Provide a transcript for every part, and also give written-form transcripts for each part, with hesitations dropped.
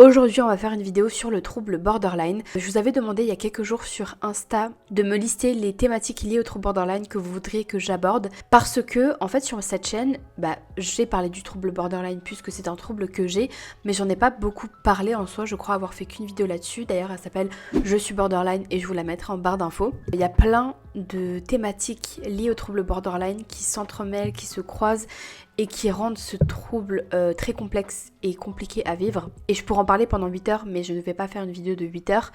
Aujourd'hui, on va faire une vidéo sur le trouble borderline. Je vous avais demandé il y a quelques jours sur Insta de me lister les thématiques liées au trouble borderline que vous voudriez que j'aborde parce que, en fait, sur cette chaîne, j'ai parlé du trouble borderline puisque c'est un trouble que j'ai, mais j'en ai pas beaucoup parlé en soi. Je crois avoir fait qu'une vidéo là-dessus. D'ailleurs, elle s'appelle Je suis borderline et je vous la mettrai en barre d'infos. Il y a plein de thématiques liées au trouble borderline qui s'entremêlent, qui se croisent et qui rendent ce trouble très complexe et compliqué à vivre. Et je pourrais en parler pendant 8 heures, mais je ne vais pas faire une vidéo de 8 heures.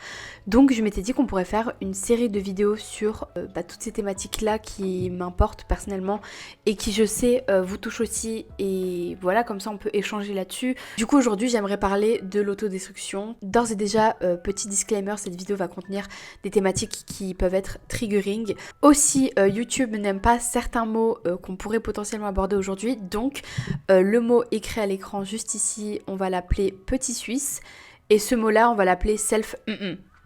Donc je m'étais dit qu'on pourrait faire une série de vidéos sur toutes ces thématiques-là qui m'importent personnellement et qui, je sais, vous touchent aussi. Et voilà, comme ça on peut échanger là-dessus. Du coup, aujourd'hui, j'aimerais parler de l'autodestruction. D'ores et déjà, petit disclaimer, cette vidéo va contenir des thématiques qui peuvent être triggering. Aussi, YouTube n'aime pas certains mots qu'on pourrait potentiellement aborder aujourd'hui. Donc, le mot écrit à l'écran juste ici, on va l'appeler petit suisse. Et ce mot-là, on va l'appeler self.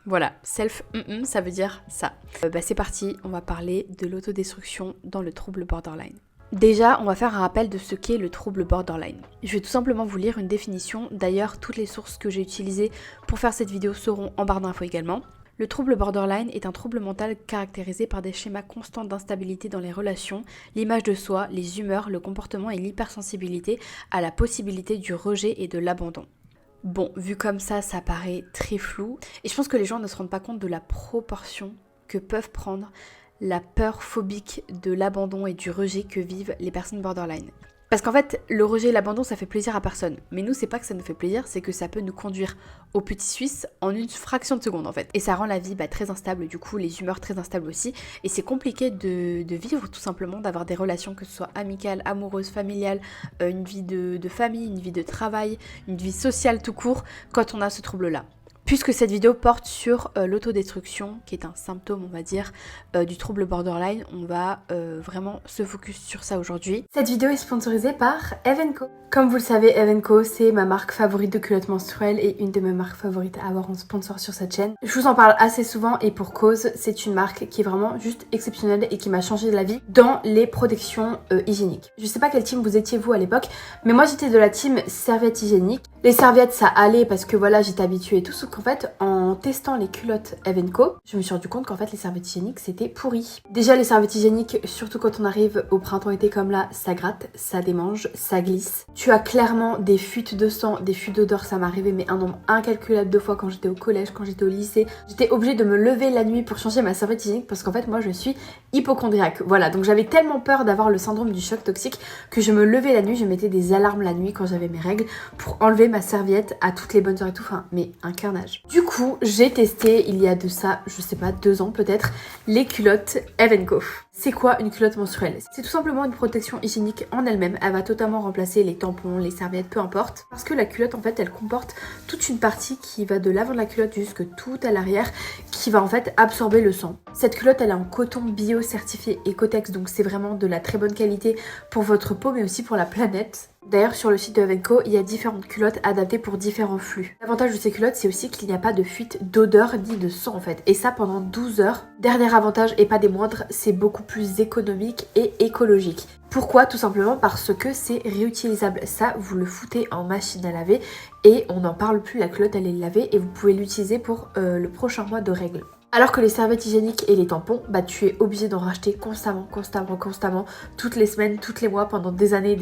Voilà, self, ça veut dire ça. C'est parti, on va parler de l'autodestruction dans le trouble borderline. Déjà, on va faire un rappel de ce qu'est le trouble borderline. Je vais tout simplement vous lire une définition. D'ailleurs, toutes les sources que j'ai utilisées pour faire cette vidéo seront en barre d'infos également. Le trouble borderline est un trouble mental caractérisé par des schémas constants d'instabilité dans les relations, l'image de soi, les humeurs, le comportement et l'hypersensibilité à la possibilité du rejet et de l'abandon. Bon, vu comme ça paraît très flou. Et je pense que les gens ne se rendent pas compte de la proportion que peuvent prendre la peur phobique de l'abandon et du rejet que vivent les personnes borderline. Parce qu'en fait, le rejet et l'abandon, ça fait plaisir à personne. Mais nous, c'est pas que ça nous fait plaisir, c'est que ça peut nous conduire au petit suisse en une fraction de seconde en fait. Et ça rend la vie très instable, du coup, les humeurs très instables aussi. Et c'est compliqué de vivre tout simplement, d'avoir des relations, que ce soit amicales, amoureuses, familiales, une vie de famille, une vie de travail, une vie sociale tout court, quand on a ce trouble-là. Puisque cette vidéo porte sur l'autodestruction, qui est un symptôme, on va dire, du trouble borderline, on va vraiment se focus sur ça aujourd'hui. Cette vidéo est sponsorisée par Evenco. Comme vous le savez, Evenco, c'est ma marque favorite de culottes menstruelles et une de mes marques favorites à avoir en sponsor sur cette chaîne. Je vous en parle assez souvent et pour cause, c'est une marque qui est vraiment juste exceptionnelle et qui m'a changé la vie dans les protections hygiéniques. Je sais pas quel team vous étiez vous à l'époque, mais moi j'étais de la team serviettes hygiéniques. Les serviettes, ça allait parce que voilà, j'étais habituée et tout, sauf qu'en fait, en testant les culottes Evenco, je me suis rendu compte qu'en fait, les serviettes hygiéniques, c'était pourri. Déjà, les serviettes hygiéniques, surtout quand on arrive au printemps-été comme là, ça gratte, ça démange, ça glisse. Tu as clairement des fuites de sang, des fuites d'odeur, ça m'est arrivé, mais un nombre incalculable de fois quand j'étais au collège, quand j'étais au lycée. J'étais obligée de me lever la nuit pour changer ma serviette hygiénique parce qu'en fait, moi, je suis hypochondriaque. Voilà, donc j'avais tellement peur d'avoir le syndrome du choc toxique que je me levais la nuit, je mettais des alarmes la nuit quand j'avais mes règles pour enlever ma serviette à toutes les bonnes heures et tout, mais un carnage. Du coup, j'ai testé il y a de ça, je sais pas, 2 ans peut-être, les culottes Evenco. C'est quoi une culotte menstruelle? C'est tout simplement une protection hygiénique en elle-même. Elle va totalement remplacer les tampons, les serviettes, peu importe. Parce que la culotte, en fait, elle comporte toute une partie qui va de l'avant de la culotte jusque tout à l'arrière, qui va en fait absorber le sang. Cette culotte, elle est en coton bio certifié Ecotex, donc c'est vraiment de la très bonne qualité pour votre peau, mais aussi pour la planète. D'ailleurs, sur le site de Evenco, il y a différentes culottes adaptées pour différents flux. L'avantage de ces culottes, c'est aussi qu'il n'y a pas de fuite d'odeur ni de sang en fait. Et ça pendant 12 heures. Dernier avantage, et pas des moindres, c'est beaucoup plus économique et écologique. Pourquoi? Tout simplement parce que c'est réutilisable. Ça, vous le foutez en machine à laver et on n'en parle plus, la culotte elle est lavée et vous pouvez l'utiliser pour le prochain mois de règles. Alors que les serviettes hygiéniques et les tampons, tu es obligé d'en racheter constamment, toutes les semaines, tous les mois, pendant des années,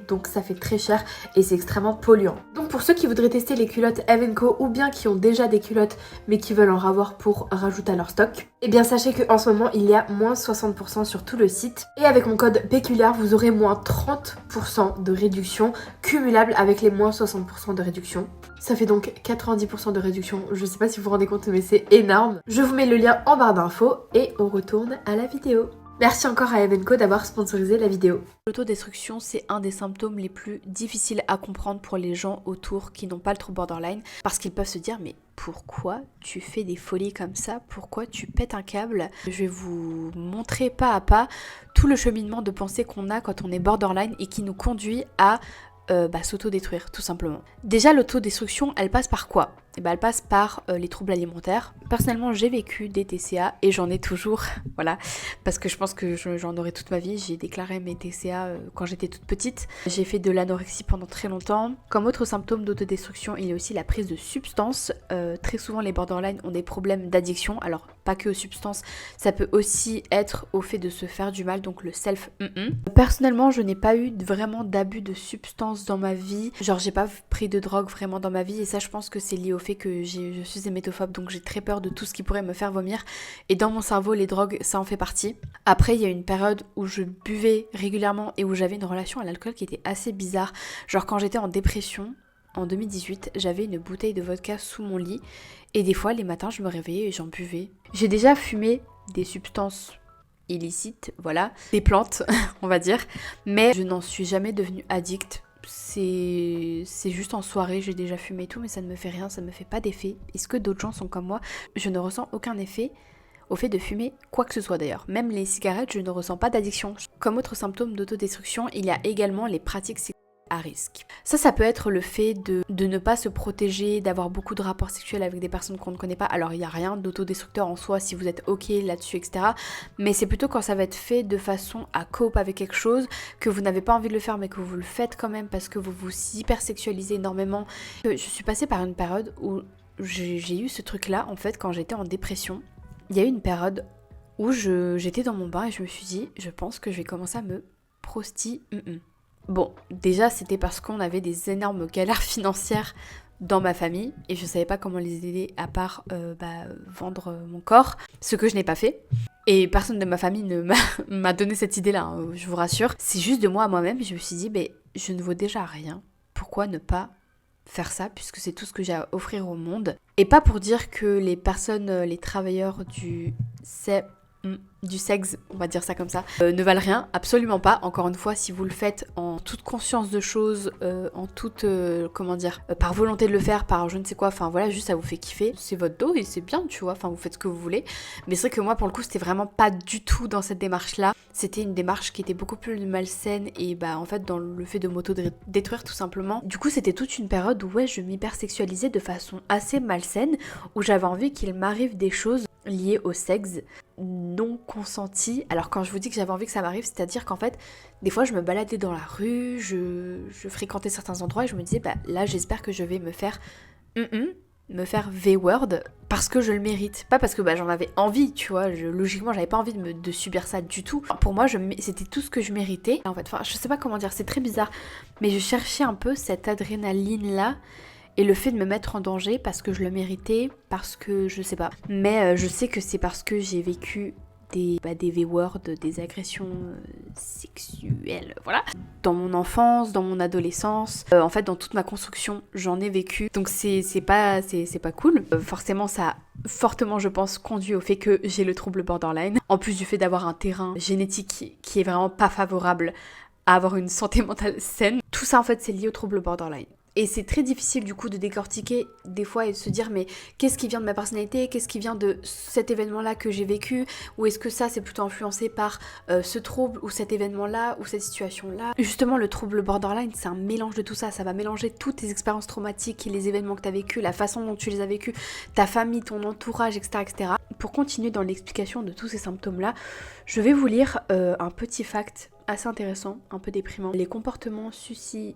donc ça fait très cher et c'est extrêmement polluant. Donc pour ceux qui voudraient tester les culottes Evenco ou bien qui ont déjà des culottes mais qui veulent en avoir pour rajouter à leur stock, eh bien sachez qu'en ce moment il y a moins 60% sur tout le site et avec mon code péculaire vous aurez moins 30% de réduction cumulable avec les moins 60% de réduction. Ça fait donc 90% de réduction, je sais pas si vous vous rendez compte mais c'est énorme. Je vous mets le lien en barre d'infos et on retourne à la vidéo. Merci encore à Evenco d'avoir sponsorisé la vidéo. L'autodestruction, c'est un des symptômes les plus difficiles à comprendre pour les gens autour qui n'ont pas le trouble borderline parce qu'ils peuvent se dire mais pourquoi tu fais des folies comme ça? Pourquoi tu pètes un câble? Je vais vous montrer pas à pas tout le cheminement de pensée qu'on a quand on est borderline et qui nous conduit à s'autodétruire tout simplement. Déjà l'autodestruction elle passe par quoi? et bah, elle passe par les troubles alimentaires. Personnellement, j'ai vécu des TCA et j'en ai toujours, voilà, parce que je pense que j'en aurai toute ma vie. J'ai déclaré mes TCA quand j'étais toute petite. J'ai fait de l'anorexie pendant très longtemps. Comme autre symptôme d'autodestruction, il y a aussi la prise de substances. Très souvent, les borderline ont des problèmes d'addiction. Alors, pas que aux substances, ça peut aussi être au fait de se faire du mal, donc le self. Personnellement, je n'ai pas eu vraiment d'abus de substances dans ma vie. Genre, j'ai pas pris de drogue vraiment dans ma vie, et ça, je pense que c'est lié au fait que je suis hémétophobe, donc j'ai très peur de tout ce qui pourrait me faire vomir. Et dans mon cerveau, les drogues, ça en fait partie. Après, il y a une période où je buvais régulièrement et où j'avais une relation à l'alcool qui était assez bizarre. Genre, quand j'étais en dépression, en 2018, j'avais une bouteille de vodka sous mon lit et des fois, les matins, je me réveillais et j'en buvais. J'ai déjà fumé des substances illicites, voilà, des plantes, on va dire, mais je n'en suis jamais devenue addict. C'est juste en soirée, j'ai déjà fumé et tout, mais ça ne me fait rien, ça ne me fait pas d'effet. Est-ce que d'autres gens sont comme moi? Je ne ressens aucun effet au fait de fumer quoi que ce soit d'ailleurs. Même les cigarettes, je ne ressens pas d'addiction. Comme autre symptôme d'autodestruction, il y a également les pratiques sexuelles à risque. Ça peut être le fait de ne pas se protéger, d'avoir beaucoup de rapports sexuels avec des personnes qu'on ne connaît pas. Alors il n'y a rien d'autodestructeur en soi si vous êtes ok là-dessus, etc. Mais c'est plutôt quand ça va être fait de façon à cope avec quelque chose, que vous n'avez pas envie de le faire mais que vous le faites quand même parce que vous vous hypersexualisez énormément. Je suis passée par une période où j'ai eu ce truc-là en fait quand j'étais en dépression. Il y a eu une période où j'étais dans mon bain et je me suis dit, je pense que je vais commencer à me prostituer. Bon, déjà c'était parce qu'on avait des énormes galères financières dans ma famille et je savais pas comment les aider à part vendre mon corps, ce que je n'ai pas fait. Et personne de ma famille ne m'a donné cette idée-là, hein, je vous rassure. C'est juste de moi à moi-même, je me suis dit, je ne vaux déjà rien, pourquoi ne pas faire ça puisque c'est tout ce que j'ai à offrir au monde. Et pas pour dire que les personnes, les travailleurs du sexe, on va dire ça comme ça, ne valent rien, absolument pas. Encore une fois, si vous le faites en toute conscience de choses, en toute, par volonté de le faire, par je ne sais quoi, enfin voilà, juste ça vous fait kiffer, c'est votre dos et c'est bien, tu vois, enfin vous faites ce que vous voulez. Mais c'est vrai que moi, pour le coup, c'était vraiment pas du tout dans cette démarche-là. C'était une démarche qui était beaucoup plus malsaine et en fait dans le fait de m'auto-détruire tout simplement. Du coup, c'était toute une période où je m'hypersexualisais de façon assez malsaine, où j'avais envie qu'il m'arrive des choses liées au sexe non consenti. Alors quand je vous dis que j'avais envie que ça m'arrive, c'est-à-dire qu'en fait, des fois je me baladais dans la rue, je fréquentais certains endroits et je me disais, là j'espère que je vais me faire V-word parce que je le mérite. Pas parce que j'en avais envie, tu vois, logiquement j'avais pas envie de subir ça du tout. Pour moi, c'était tout ce que je méritais. En fait, je sais pas comment dire, c'est très bizarre, mais je cherchais un peu cette adrénaline-là. Et le fait de me mettre en danger parce que je le méritais, parce que je sais pas. Mais je sais que c'est parce que j'ai vécu des V-words, des agressions sexuelles, voilà. Dans mon enfance, dans mon adolescence, en fait dans toute ma construction, j'en ai vécu. Donc c'est pas cool. Forcément ça a fortement, je pense, conduit au fait que j'ai le trouble borderline. En plus du fait d'avoir un terrain génétique qui est vraiment pas favorable à avoir une santé mentale saine. Tout ça en fait c'est lié au trouble borderline. Et c'est très difficile du coup de décortiquer des fois et de se dire mais qu'est-ce qui vient de ma personnalité, qu'est-ce qui vient de cet événement-là que j'ai vécu, ou est-ce que ça c'est plutôt influencé par ce trouble ou cet événement-là ou cette situation-là. Justement le trouble borderline c'est un mélange de tout ça, ça va mélanger toutes tes expériences traumatiques et les événements que tu as vécu, la façon dont tu les as vécus, ta famille, ton entourage, etc. etc. Pour continuer dans l'explication de tous ces symptômes-là, je vais vous lire un petit fact assez intéressant, un peu déprimant. Les comportements suicides,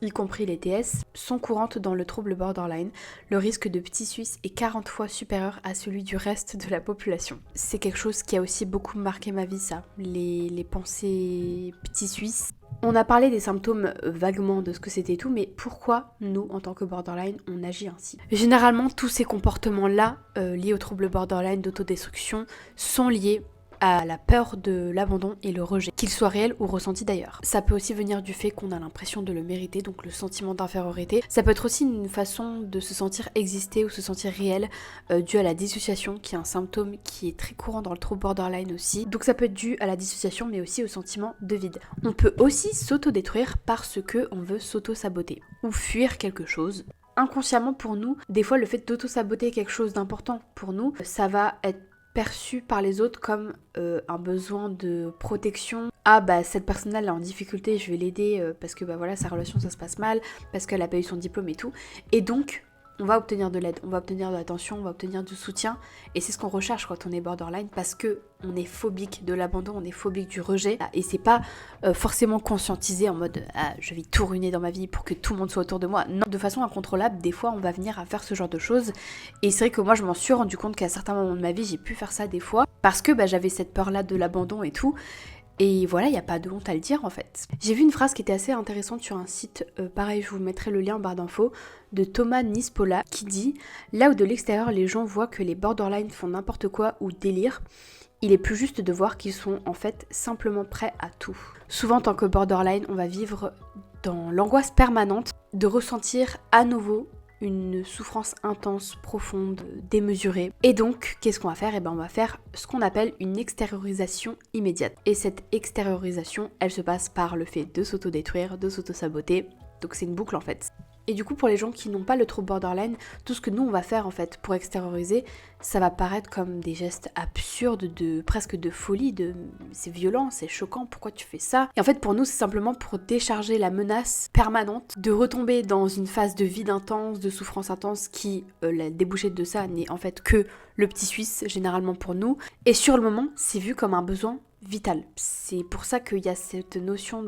y compris les TS, sont courantes dans le trouble borderline. Le risque de petit suisse est 40 fois supérieur à celui du reste de la population. C'est quelque chose qui a aussi beaucoup marqué ma vie, ça. Les pensées petit suisse. On a parlé des symptômes vaguement de ce que c'était et tout, mais pourquoi nous, en tant que borderline, on agit ainsi? Généralement, tous ces comportements-là, liés au trouble borderline d'autodestruction, sont liés à la peur de l'abandon et le rejet, qu'il soit réel ou ressenti d'ailleurs. Ça peut aussi venir du fait qu'on a l'impression de le mériter, donc le sentiment d'infériorité. Ça peut être aussi une façon de se sentir exister ou se sentir réel, dû à la dissociation, qui est un symptôme qui est très courant dans le trouble borderline aussi. Donc ça peut être dû à la dissociation, mais aussi au sentiment de vide. On peut aussi s'auto-détruire parce qu'on veut s'auto-saboter ou fuir quelque chose. Inconsciemment pour nous, des fois le fait d'auto-saboter quelque chose d'important pour nous, ça va être perçu par les autres comme un besoin de protection. Cette personne-là elle est en difficulté, je vais l'aider parce que sa relation ça se passe mal, parce qu'elle a pas eu son diplôme et tout. Et donc on va obtenir de l'aide, on va obtenir de l'attention, on va obtenir du soutien. Et c'est ce qu'on recherche quand on est borderline, parce que on est phobique de l'abandon, on est phobique du rejet. Et c'est pas forcément conscientisé en mode je vais tout ruiner dans ma vie pour que tout le monde soit autour de moi. Non, de façon incontrôlable, des fois on va venir à faire ce genre de choses. Et c'est vrai que moi je m'en suis rendu compte qu'à certains moments de ma vie j'ai pu faire ça des fois, parce que j'avais cette peur-là de l'abandon et tout. Et voilà, il n'y a pas de honte à le dire en fait. J'ai vu une phrase qui était assez intéressante sur un site, pareil je vous mettrai le lien en barre d'infos, de Thomas Nispola, qui dit « Là où de l'extérieur les gens voient que les borderlines font n'importe quoi ou délire, il est plus juste de voir qu'ils sont en fait simplement prêts à tout. » Souvent en tant que borderline, on va vivre dans l'angoisse permanente de ressentir à nouveau une souffrance intense, profonde, démesurée. Et donc, qu'est-ce qu'on va faire ? On va faire ce qu'on appelle une extériorisation immédiate. Et cette extériorisation, elle se passe par le fait de s'autodétruire, de s'auto-saboter. Donc c'est une boucle en fait. Et du coup, pour les gens qui n'ont pas le trouble borderline, tout ce que nous on va faire en fait pour extérioriser, ça va paraître comme des gestes absurdes, presque de folie, c'est violent, c'est choquant, pourquoi tu fais ça ? Et en fait pour nous c'est simplement pour décharger la menace permanente de retomber dans une phase de vide intense, de souffrance intense qui, la débouchée de ça n'est en fait que le petit Suisse généralement pour nous. Et sur le moment, c'est vu comme un besoin vital. C'est pour ça qu'il y a cette notion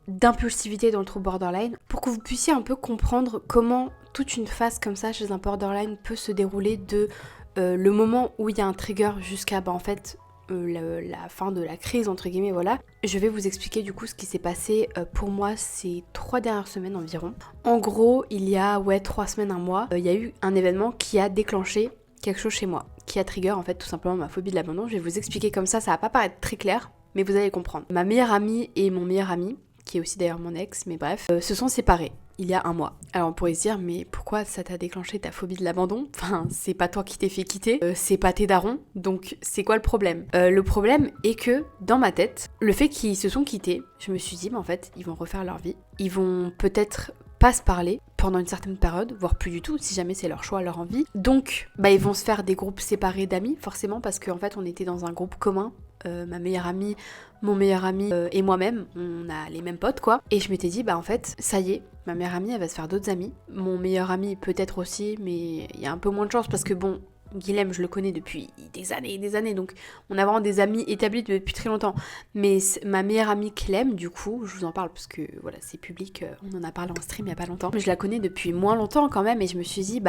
d'impulsivité dans le trouble borderline, pour que vous puissiez un peu comprendre comment toute une phase comme ça chez un borderline peut se dérouler de le moment où il y a un trigger jusqu'à la fin de la crise entre guillemets, voilà. Je vais vous expliquer du coup ce qui s'est passé pour moi ces 3 dernières semaines environ. En gros, il y a 3 semaines, un mois, il y a eu un événement qui a déclenché quelque chose chez moi, qui a trigger en fait tout simplement ma phobie de l'abandon. Je vais vous expliquer comme ça va pas paraître très clair, mais vous allez comprendre. Ma meilleure amie et mon meilleur ami, qui est aussi d'ailleurs mon ex, mais bref, se sont séparés il y a un mois. Alors on pourrait se dire, mais pourquoi ça t'a déclenché ta phobie de l'abandon ? Enfin, c'est pas toi qui t'es fait quitter, c'est pas tes darons, donc c'est quoi le problème ? Le problème est que, dans ma tête, le fait qu'ils se sont quittés, je me suis dit, en fait, ils vont refaire leur vie, ils vont peut-être pas se parler pendant une certaine période, voire plus du tout, si jamais c'est leur choix, leur envie. Donc, ils vont se faire des groupes séparés d'amis, forcément, parce qu'en fait, on était dans un groupe commun. Ma meilleure amie, mon meilleur ami et moi-même, on a les mêmes potes quoi. Et je m'étais dit, en fait, ça y est, ma meilleure amie, elle va se faire d'autres amis. Mon meilleur ami peut-être aussi, mais il y a un peu moins de chance parce que bon, Guilhem, je le connais depuis des années et des années, donc on a vraiment des amis établis depuis très longtemps. Mais ma meilleure amie Clem, du coup, je vous en parle parce que voilà, c'est public, on en a parlé en stream il y a pas longtemps. Mais je la connais depuis moins longtemps quand même et je me suis dit,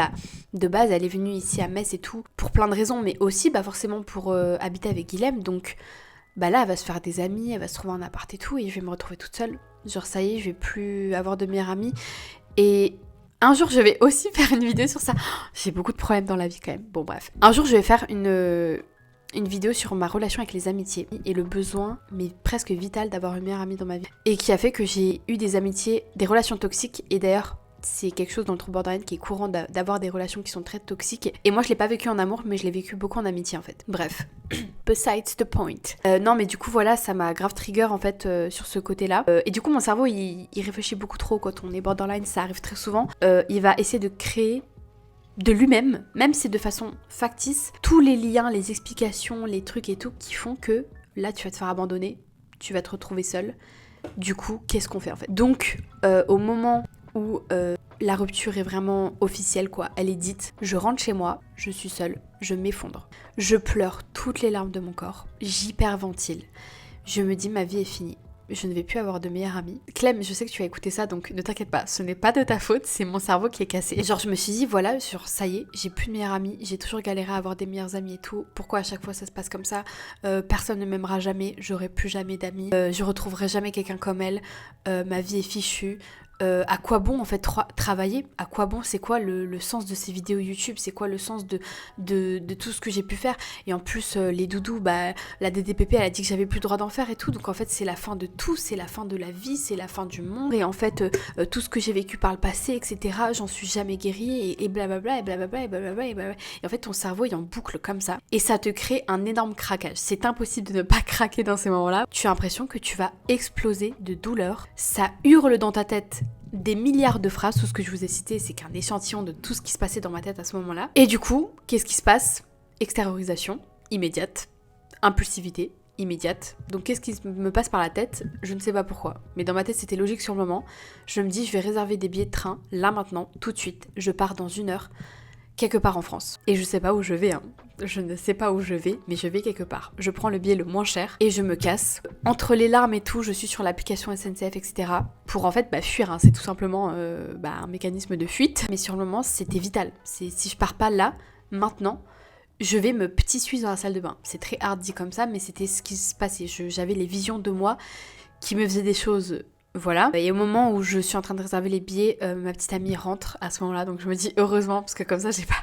de base, elle est venue ici à Metz et tout, pour plein de raisons, mais aussi forcément pour habiter avec Guilhem, donc là, elle va se faire des amis, elle va se trouver un appart et tout, et je vais me retrouver toute seule. Genre ça y est, je vais plus avoir de meilleure amie. Et un jour, je vais aussi faire une vidéo sur ça. J'ai beaucoup de problèmes dans la vie quand même. Bon bref. Un jour, je vais faire une vidéo sur ma relation avec les amitiés et le besoin, mais presque vital, d'avoir une meilleure amie dans ma vie. Et qui a fait que j'ai eu des amitiés, des relations toxiques. Et d'ailleurs, c'est quelque chose dans le trouble borderline qui est courant d'avoir des relations qui sont très toxiques. Et moi, je l'ai pas vécu en amour, mais je l'ai vécu beaucoup en amitié en fait. Bref. Besides the point. Non, mais du coup, voilà, ça m'a grave trigger en fait sur ce côté-là. Et du coup, mon cerveau, il réfléchit beaucoup trop quand on est borderline, ça arrive très souvent. Il va essayer de créer de lui-même, même si c'est de façon factice, tous les liens, les explications, les trucs et tout qui font que là, tu vas te faire abandonner, tu vas te retrouver seule. Du coup, qu'est-ce qu'on fait en fait ? Donc, au moment où la rupture est vraiment officielle quoi, elle est dite, je rentre chez moi, je suis seule, je m'effondre. Je pleure toutes les larmes de mon corps, j'hyperventile. Je me dis ma vie est finie, je ne vais plus avoir de meilleure amie. Clem, je sais que tu as écouté ça donc ne t'inquiète pas, ce n'est pas de ta faute, c'est mon cerveau qui est cassé. Genre je me suis dit voilà, ça y est, j'ai plus de meilleure amie, j'ai toujours galéré à avoir des meilleures amies et tout, pourquoi à chaque fois ça se passe comme ça ? Personne ne m'aimera jamais, j'aurai plus jamais d'amis, je retrouverai jamais quelqu'un comme elle, ma vie est fichue. À quoi bon en fait travailler ? À quoi bon ? C'est quoi le sens de ces vidéos YouTube ? C'est quoi le sens de tout ce que j'ai pu faire ? Et en plus les doudous, la DDPP elle a dit que j'avais plus le droit d'en faire et tout, donc en fait c'est la fin de tout, c'est la fin de la vie, c'est la fin du monde, et en fait tout ce que j'ai vécu par le passé, etc., j'en suis jamais guérie, et blablabla, et blablabla, et blablabla, et blablabla. Et en fait ton cerveau il en boucle comme ça, et ça te crée un énorme craquage. C'est impossible de ne pas craquer dans ces moments-là. Tu as l'impression que tu vas exploser de douleur, ça hurle dans ta tête des milliards de phrases. Tout ce que je vous ai cité, c'est qu'un échantillon de tout ce qui se passait dans ma tête à ce moment-là. Et du coup, qu'est-ce qui se passe ? Extériorisation immédiate, impulsivité immédiate. Donc qu'est-ce qui me passe par la tête? Je ne sais pas pourquoi. Mais dans ma tête c'était logique sur le moment. Je me dis je vais réserver des billets de train, là maintenant, tout de suite. Je pars dans 1 heure, quelque part en France. Et je sais pas où je vais, hein. Je ne sais pas où je vais, mais je vais quelque part. Je prends le billet le moins cher et je me casse. Entre les larmes et tout, je suis sur l'application SNCF, etc. Pour en fait fuir, hein. C'est tout simplement un mécanisme de fuite. Mais sur le moment, c'était vital. Si je pars pas là, maintenant, je vais me petit suisse dans la salle de bain. C'est très hard dit comme ça, mais c'était ce qui se passait. J'avais les visions de moi qui me faisaient des choses, voilà. Et au moment où je suis en train de réserver les billets, ma petite amie rentre à ce moment-là, donc je me dis heureusement, parce que comme ça j'ai pas...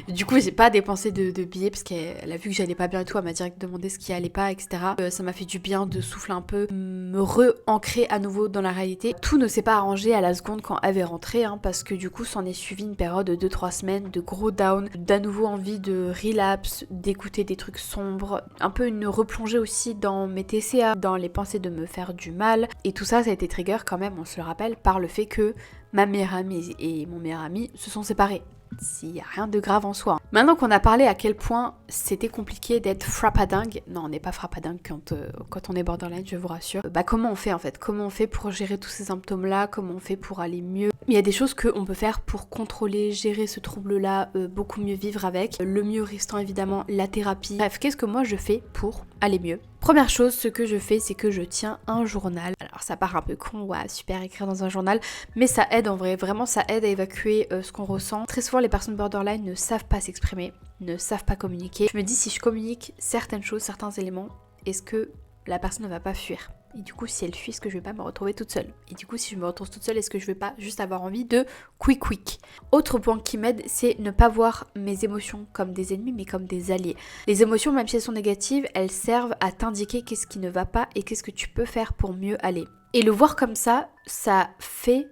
Du coup j'ai pas dépensé de billets, parce qu'elle a vu que j'allais pas bien et tout, elle m'a direct demandé ce qui allait pas, etc. Ça m'a fait du bien de souffler un peu, me re-ancrer à nouveau dans la réalité. Tout ne s'est pas arrangé à la seconde quand elle est rentrée, hein, parce que du coup s'en est suivi une période de 2-3 semaines de gros down, d'à nouveau envie de relapse, d'écouter des trucs sombres, un peu une replongée aussi dans mes TCA, dans les pensées de me faire du mal, et tout ça, ça a été trigger quand même, on se le rappelle, par le fait que ma meilleure amie et mon meilleur ami se sont séparés. S'il n'y a rien de grave en soi. Maintenant qu'on a parlé à quel point c'était compliqué d'être frappadingue, non on n'est pas frappadingue quand on est borderline, je vous rassure, comment on fait en fait? Comment on fait pour gérer tous ces symptômes là? Comment on fait pour aller mieux? Il y a des choses qu'on peut faire pour contrôler, gérer ce trouble là, beaucoup mieux vivre avec, le mieux restant évidemment la thérapie. Bref, qu'est-ce que moi je fais pour aller mieux? Première chose, ce que je fais, c'est que je tiens un journal. Alors ça part un peu con, ouais, super écrire dans un journal, mais ça aide en vrai, vraiment ça aide à évacuer ce qu'on ressent. Très souvent les personnes borderline ne savent pas s'exprimer, ne savent pas communiquer. Je me dis si je communique certaines choses, certains éléments, est-ce que la personne ne va pas fuir? Et du coup si elle fuit, est-ce que je vais pas me retrouver toute seule? Et du coup si je me retrouve toute seule, est-ce que je vais pas juste avoir envie de quick? Autre point qui m'aide, c'est ne pas voir mes émotions comme des ennemis mais comme des alliés. Les émotions, même si elles sont négatives, elles servent à t'indiquer qu'est-ce qui ne va pas et qu'est-ce que tu peux faire pour mieux aller. Et le voir comme ça fait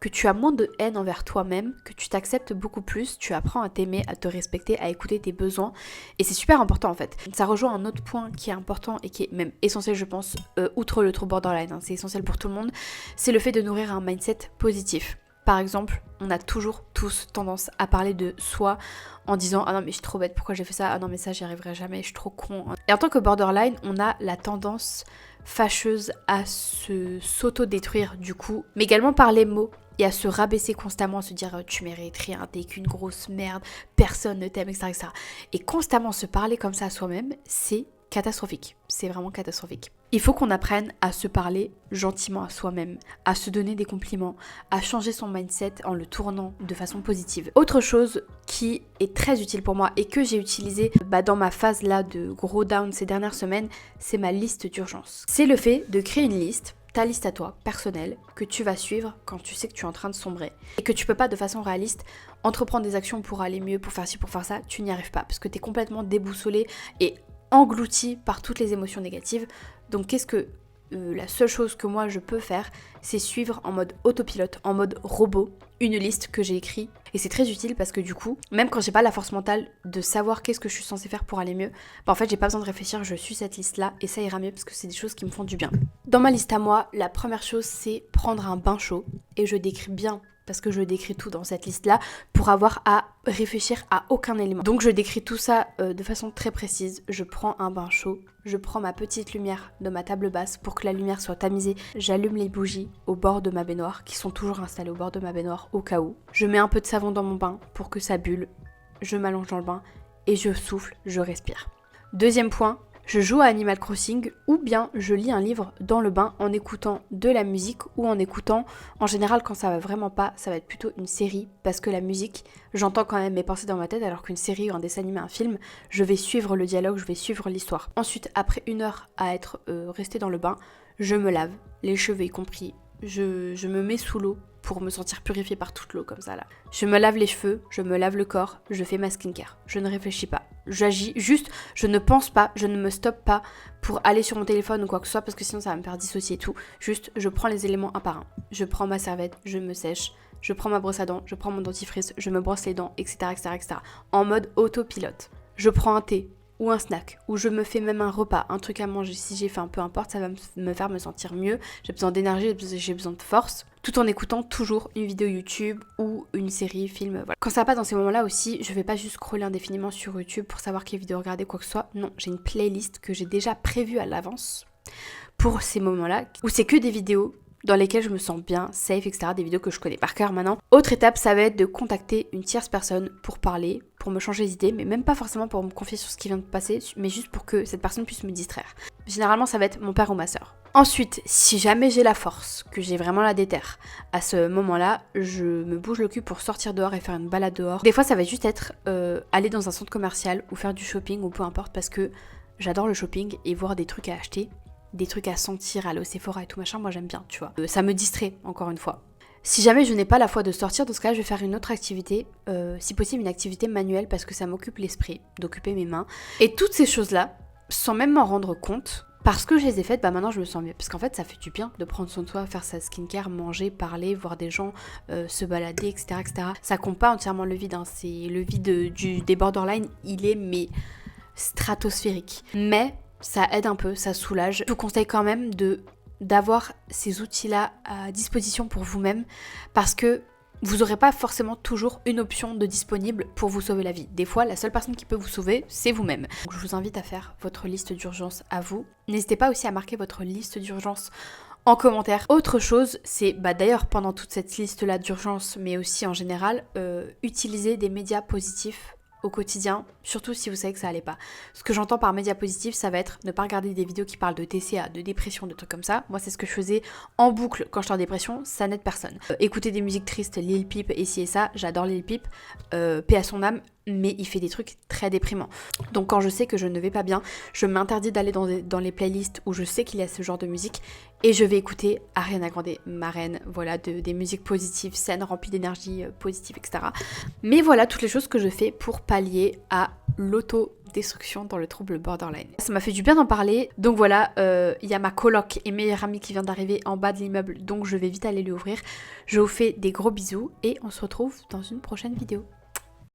que tu as moins de haine envers toi-même, que tu t'acceptes beaucoup plus, tu apprends à t'aimer, à te respecter, à écouter tes besoins. Et c'est super important en fait. Ça rejoint un autre point qui est important et qui est même essentiel je pense, outre le trouble borderline, hein, c'est essentiel pour tout le monde, c'est le fait de nourrir un mindset positif. Par exemple, on a toujours tous tendance à parler de soi en disant « Ah non mais je suis trop bête, pourquoi j'ai fait ça? Ah non mais ça j'y arriverai jamais, je suis trop con. » Et en tant que borderline, on a la tendance fâcheuse à s'auto-détruire du coup, mais également par les mots. Et à se rabaisser constamment, à se dire tu mérites rien, t'es qu'une grosse merde, personne ne t'aime, etc., etc. Et constamment se parler comme ça à soi-même, c'est catastrophique. C'est vraiment catastrophique. Il faut qu'on apprenne à se parler gentiment à soi-même, à se donner des compliments, à changer son mindset en le tournant de façon positive. Autre chose qui est très utile pour moi et que j'ai utilisé dans ma phase là de gros down ces dernières semaines, c'est ma liste d'urgence. C'est le fait de créer une liste, ta liste à toi, personnelle, que tu vas suivre quand tu sais que tu es en train de sombrer. Et que tu peux pas de façon réaliste entreprendre des actions pour aller mieux, pour faire ci, pour faire ça, tu n'y arrives pas. Parce que tu es complètement déboussolé et englouti par toutes les émotions négatives. Donc qu'est-ce que la seule chose que moi je peux faire, c'est suivre en mode autopilote, en mode robot, une liste que j'ai écrite. Et c'est très utile parce que du coup, même quand j'ai pas la force mentale de savoir qu'est-ce que je suis censée faire pour aller mieux, en fait j'ai pas besoin de réfléchir, je suis cette liste là et ça ira mieux parce que c'est des choses qui me font du bien. Dans ma liste à moi, la première chose c'est prendre un bain chaud et je décris bien parce que je décris tout dans cette liste-là pour avoir à réfléchir à aucun élément. Donc je décris tout ça de façon très précise. Je prends un bain chaud, je prends ma petite lumière de ma table basse pour que la lumière soit tamisée. J'allume les bougies au bord de ma baignoire, qui sont toujours installées au bord de ma baignoire au cas où. Je mets un peu de savon dans mon bain pour que ça bulle. Je m'allonge dans le bain et je souffle, je respire. Deuxième point, je joue à Animal Crossing ou bien je lis un livre dans le bain en écoutant de la musique ou en écoutant, en général quand ça va vraiment pas, ça va être plutôt une série parce que la musique, j'entends quand même mes pensées dans ma tête alors qu'une série ou un dessin animé, un film, je vais suivre le dialogue, je vais suivre l'histoire. Ensuite, après 1 heure à être restée dans le bain, je me lave, les cheveux y compris, je me mets sous l'eau pour me sentir purifiée par toute l'eau comme ça là. Je me lave les cheveux, je me lave le corps, je fais ma skincare. Je ne réfléchis pas. J'agis juste, je ne pense pas, je ne me stoppe pas pour aller sur mon téléphone ou quoi que ce soit parce que sinon ça va me faire dissocier et tout. Juste, je prends les éléments un par un. Je prends ma serviette, je me sèche, je prends ma brosse à dents, je prends mon dentifrice, je me brosse les dents, etc., etc., etc. En mode autopilote. Je prends un thé ou un snack, ou je me fais même un repas, un truc à manger. Si j'ai faim, peu importe, ça va me faire me sentir mieux. J'ai besoin d'énergie, j'ai besoin de force. tout en écoutant toujours une vidéo YouTube ou une série, film, voilà. Quand ça va pas dans ces moments-là aussi, je vais pas juste scroller indéfiniment sur YouTube pour savoir quelle vidéo regarder, quoi que ce soit. Non, j'ai une playlist que j'ai déjà prévue à l'avance pour ces moments-là, où c'est que des vidéos dans lesquelles je me sens bien, safe, etc. Des vidéos que je connais par cœur maintenant. Autre étape, ça va être de contacter une tierce personne pour parler, pour me changer d'idée, mais même pas forcément pour me confier sur ce qui vient de passer, mais juste pour que cette personne puisse me distraire. Généralement, ça va être mon père ou ma soeur. Ensuite, si jamais j'ai la force, que j'ai vraiment la déterre, à ce moment-là, je me bouge le cul pour sortir dehors et faire une balade dehors. Des fois, ça va juste être aller dans un centre commercial ou faire du shopping ou peu importe, parce que j'adore le shopping et voir des trucs à acheter, des trucs à sentir, aller au Sephora et tout machin, moi j'aime bien, tu vois. Ça me distrait, encore une fois. Si jamais je n'ai pas la foi de sortir, dans ce cas-là, je vais faire une autre activité, si possible une activité manuelle, parce que ça m'occupe l'esprit, d'occuper mes mains. Et toutes ces choses-là, sans même m'en rendre compte, parce que je les ai faites, bah maintenant je me sens mieux. Parce qu'en fait, ça fait du bien de prendre soin de soi, faire sa skincare, manger, parler, voir des gens, se balader, etc., etc. Ça compte pas entièrement le vide, hein. C'est le vide des borderline, il est mais stratosphérique. Mais ça aide un peu, ça soulage. Je vous conseille quand même d'avoir ces outils-là à disposition pour vous-même, parce que vous n'aurez pas forcément toujours une option de disponible pour vous sauver la vie. Des fois, la seule personne qui peut vous sauver, c'est vous-même. Donc, je vous invite à faire votre liste d'urgence à vous. N'hésitez pas aussi à marquer votre liste d'urgence en commentaire. Autre chose, c'est d'ailleurs pendant toute cette liste-là d'urgence, mais aussi en général, utiliser des médias positifs au quotidien, surtout si vous savez que ça allait pas. Ce que j'entends par médias positifs, ça va être ne pas regarder des vidéos qui parlent de TCA, de dépression, de trucs comme ça. Moi, c'est ce que je faisais en boucle quand j'étais en dépression, ça n'aide personne. Écouter des musiques tristes, Lil Peep et ci et ça, j'adore Lil Peep, paix à son âme, mais il fait des trucs très déprimants. Donc quand je sais que je ne vais pas bien, je m'interdis d'aller dans les playlists où je sais qu'il y a ce genre de musique, et je vais écouter Ariana Grande, ma reine, voilà, des musiques positives, saines, remplies d'énergie positive, etc. Mais voilà toutes les choses que je fais pour pallier à l'autodestruction dans le trouble borderline. Ça m'a fait du bien d'en parler, donc voilà, il y a ma coloc et meilleure amie qui vient d'arriver en bas de l'immeuble, donc je vais vite aller lui ouvrir. Je vous fais des gros bisous et on se retrouve dans une prochaine vidéo.